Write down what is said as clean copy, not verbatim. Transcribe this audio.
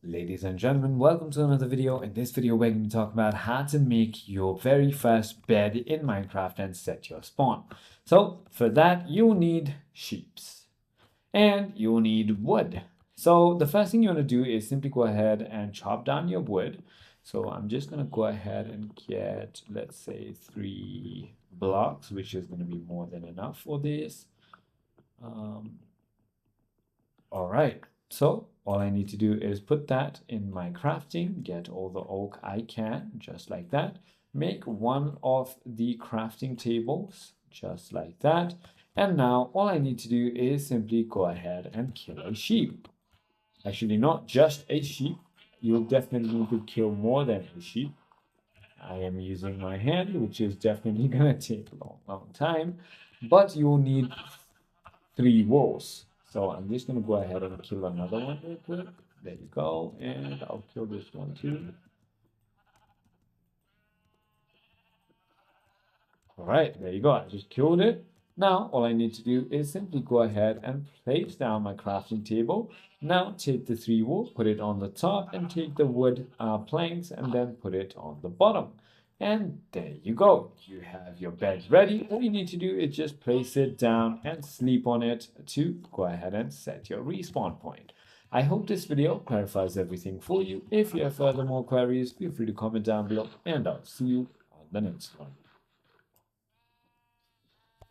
Ladies and gentlemen, welcome to another video. In this video, we're going to talk about how to make your very first bed in Minecraft and set your spawn. So for that, you'll need sheeps and you'll need wood. So the first thing you want to do is simply go ahead and chop down your wood. So I'm just going to go ahead and get, let's say, 3 blocks, which is going to be more than enough for this. All right. So all I need to do is put that in my crafting, get all the oak I can, just like that. Make one of the crafting tables, just like that. And now all I need to do is simply go ahead and kill a sheep. Actually, not just a sheep. You'll definitely need to kill more than a sheep. I am using my hand, which is definitely going to take a long time. But you'll need 3 wolves. So I'm just going to go ahead and kill another one real quick. There you go. And I'll kill this one too. All right, there you go. I just killed it. Now, all I need to do is simply go ahead and place down my crafting table. Now, take the 3 wool, put it on the top, and take the wood planks and then put it on the bottom. And there you go. You have your bed ready. All you need to do is just place it down and sleep on it to go ahead and set your respawn point. I hope this video clarifies everything for you. If you have further more queries, feel free to comment down below, and I'll see you on the next one.